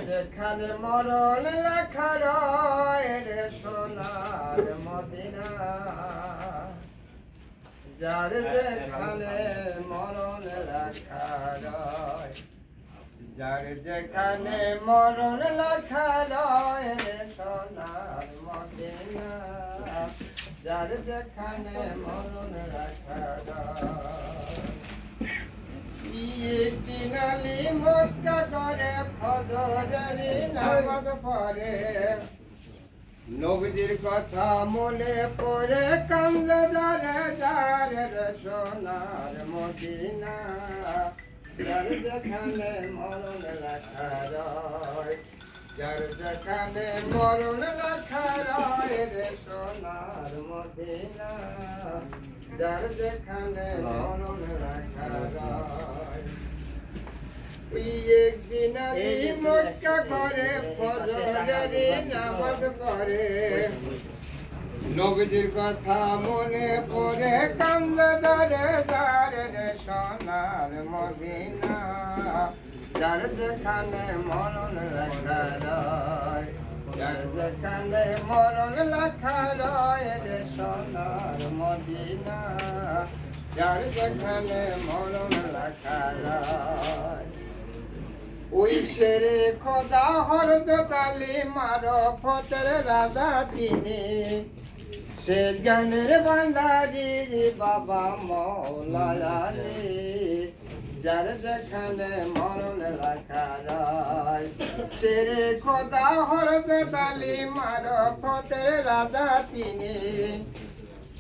যেখানে মরণ লেখা রয় রে সোনার মদিনা, যার যেখানে মরণ লেখা রয়, যার যেখানে মরণ লেখা রয় রে সোনার মদিনা, যার যেখানে মরণ লেখা রয়। দিনালি মক্কা করে ফজরের নামাজ পড়ে, নবীজির কথা মনে পড়ে কান্দে যারে যারে রে সোনার মদিনা, যার যেখানে মরণ লেখা রয়, যার যেখানে মরণ লেখা রয় রে সোনার মদিনা, যার যেখানে মরণ লেখা রয়। একদিন আলী মক্কা করে ফজরের নামাজ পড়ে, নবীজির কথা মনে পড়ে কান্দে যারে যারে রে সোনার মদিনা, যার যেখানে মরণ লেখা রয়, যার যেখানে মরণ লেখা রয় রে সোনার মদিনা, যার যেখানে মরণ লেখা রয়। ওই শেরে খোদা হযরত আলী মারফতের রাজা তিনি, সে জ্ঞানের ভান্ডারী বাবা মওলা আলী, যার যেখানে মরণ লেখা রয়। শেরে খোদা হযরত আলী মারফতের রাজা তিনি,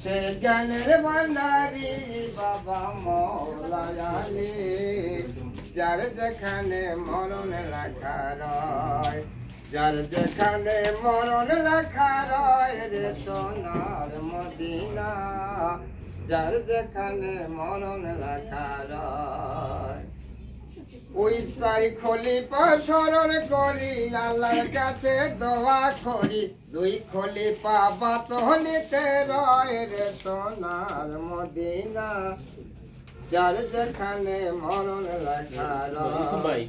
সে জ্ঞানের ভান্ডারী বাবা মওলা আলী, যার যেখানে মরণ লেখা রয়, যার যেখানে মরণ লেখা রয় রে সোনার মদিনা, যার যেখানে মরণ লেখা রয়। ওই চারি খলিফা স্মরণ করি, আল্লাহর কাছে দোয়া করি, দুই খলিফা বাতনিতে রয় রে সোনার মদিনা, যার যেখানে মরণ লেখা রয়।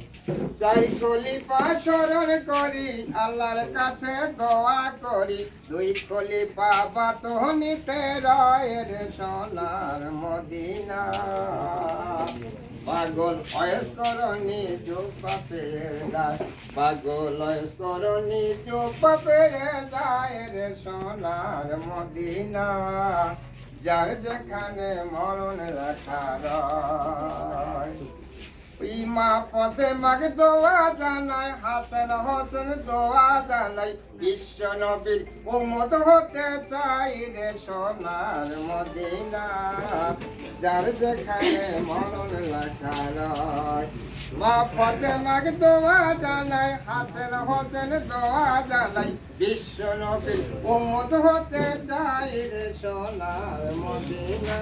চারি খলিফা স্মরণ করি, আল্লাহর কাছে দোয়া করি, দুই খলিফা বাতনিতে রয় রে সোনার মদিনা, পাগল অয়েস করণী চোপা পেয়ে যায়, পাগল অয়েস করণী চোপা পেয়ে যায় রে সোনার মদিনা, যার যেখানে মরণ লেখা রয়। ইমা পথে মাকে দোয়া জানাই, হাসান হোসেন দোয়া জানাই, বিশ্ব নবীর উম্মত হতে চাই রে সোনার মদিনা, যার যেখানে মরণ লেখা রয়। মা ফাতেমাকে দোয়া জানাই, হাসান হোসেন দোয়া জানাই, বিশ্ব নবীর উম্মত হতে চাই রে সোনার মদিনা,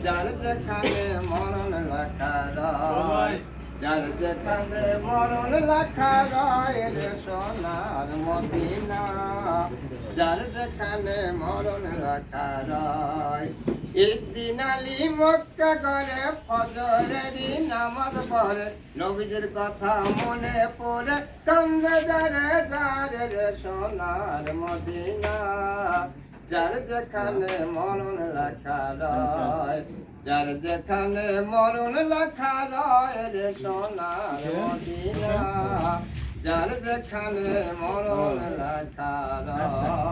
যার যেখানে মরণ লেখা রয়, যার যেখানে মরণ লেখা রয় রে সোনার মদিনা, যার যেখানে মরণ লেখা রয়। একদিন আলী মক্কা করে ফজরের নামাজ পড়ে, নবীজির কথা মনে পড়ে কান্দে যারে যারে রে সোনার মদিনা, যার যেখানে মরণ লেখা রয়, যার যেখানে মরণ লেখা রয় রে সোনার মদিনা, যার যেখানে মরণ লেখা রয়।